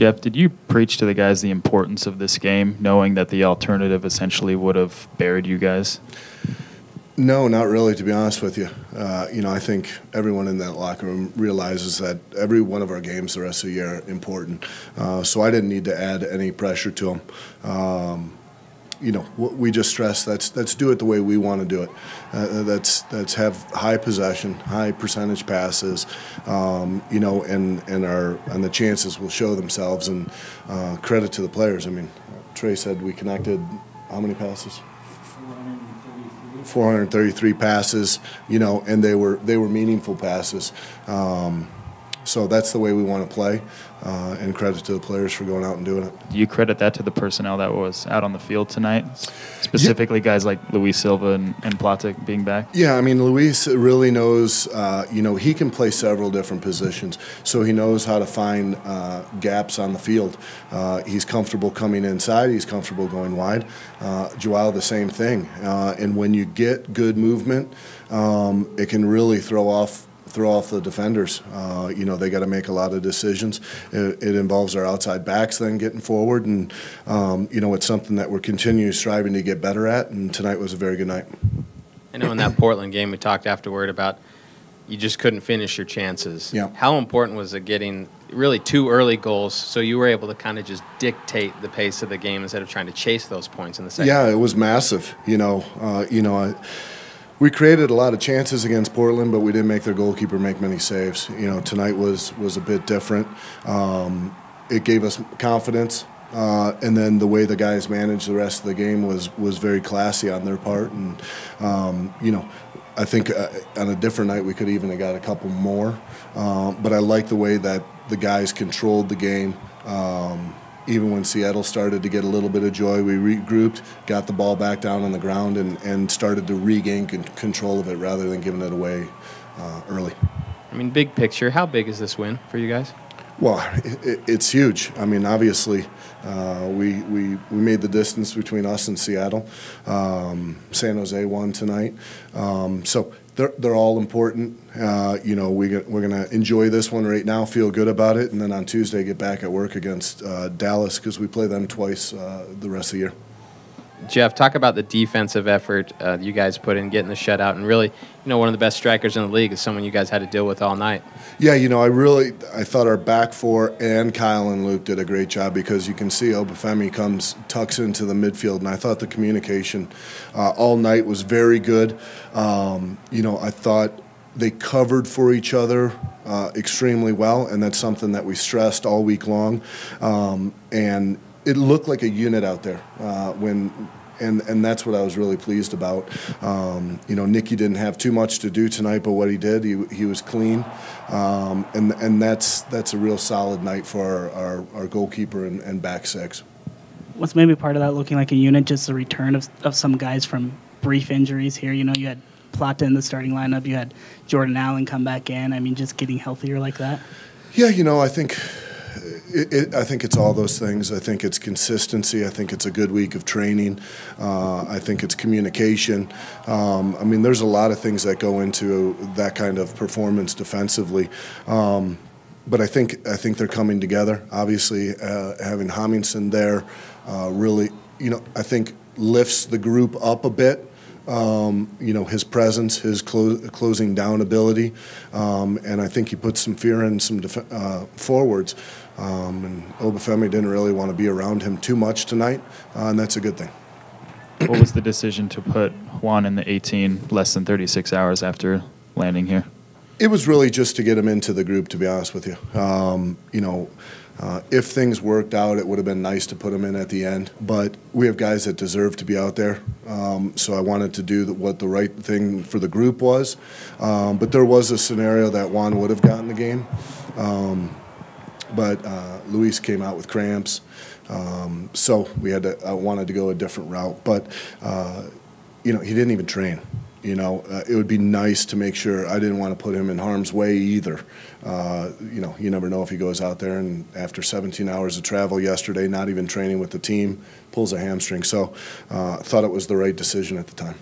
Jeff, did you preach to the guys the importance of this game, knowing that the alternative essentially would have buried you guys? No, not really, to be honest with you. I think everyone in that locker room realizes that every one of our games the rest of the year are important. So I didn't need to add any pressure to them. We just stress let's do it the way we want to do it. Let's have high possession, high percentage passes, and the chances will show themselves. And credit to the players. I mean, Trey said we connected how many passes? 433 passes, and they were meaningful passes. So that's the way we want to play, and credit to the players for going out and doing it. Do you credit that to the personnel that was out on the field tonight, specifically guys like Luis Silva and Platek being back? Yeah, I mean, Luis really knows, he can play several different positions, so he knows how to find gaps on the field. He's comfortable coming inside. He's comfortable going wide. Joao, the same thing. And when you get good movement, it can really throw off the defenders. They got to make a lot of decisions. It involves our outside backs then getting forward, and it's something that we're continually striving to get better at, and tonight was a very good night. I know in that Portland game we talked afterward about you just couldn't finish your chances. Yeah. How important was it getting really 2 early goals so you were able to kind of just dictate the pace of the game instead of trying to chase those points in the second? Yeah, it was massive. We created a lot of chances against Portland, but we didn't make their goalkeeper make many saves. Tonight was a bit different. It gave us confidence, and then the way the guys managed the rest of the game was very classy on their part. And I think on a different night we could even have got a couple more. But I like the way that the guys controlled the game. Even when Seattle started to get a little bit of joy, we regrouped, got the ball back down on the ground, and started to regain control of it rather than giving it away early. I mean, big picture, how big is this win for you guys? Well, it's huge. I mean, obviously, we made the distance between us and Seattle. San Jose won tonight. So they're all important. We're going to enjoy this one right now, feel good about it, and then on Tuesday get back at work against Dallas because we play them twice the rest of the year. Jeff, talk about the defensive effort you guys put in, getting the shutout, and really, one of the best strikers in the league is someone you guys had to deal with all night. Yeah, I thought our back four and Kyle and Luke did a great job because you can see Obafemi tucks into the midfield, and I thought the communication all night was very good. I thought they covered for each other extremely well, and that's something that we stressed all week long. And it looked like a unit out there and that's what I was really pleased about. Nicky didn't have too much to do tonight, but what he did, he was clean, and that's a real solid night for our goalkeeper and back six. What's maybe part of that looking like a unit, just the return of some guys from brief injuries here? You had Plata in the starting lineup, you had Jordan Allen come back in. I mean, just getting healthier like that? Yeah, I think it's all those things. I think it's consistency. I think it's a good week of training. I think it's communication. There's a lot of things that go into that kind of performance defensively. But I think they're coming together. Obviously, having Homingson there really, I think lifts the group up a bit. His presence, his closing down ability, and I think he put some fear in some forwards. And Obafemi didn't really want to be around him too much tonight, and that's a good thing. What was the decision to put Juan in the 18 less than 36 hours after landing here? It was really just to get him into the group, to be honest with you. If things worked out, it would have been nice to put him in at the end. But we have guys that deserve to be out there, so I wanted to do what the right thing for the group was. But there was a scenario that Juan would have gotten the game. But Luis came out with cramps, so I wanted to go a different route. But he didn't even train. It would be nice to make sure. I didn't want to put him in harm's way either. You never know if he goes out there and after 17 hours of travel yesterday, not even training with the team, pulls a hamstring. So I thought it was the right decision at the time.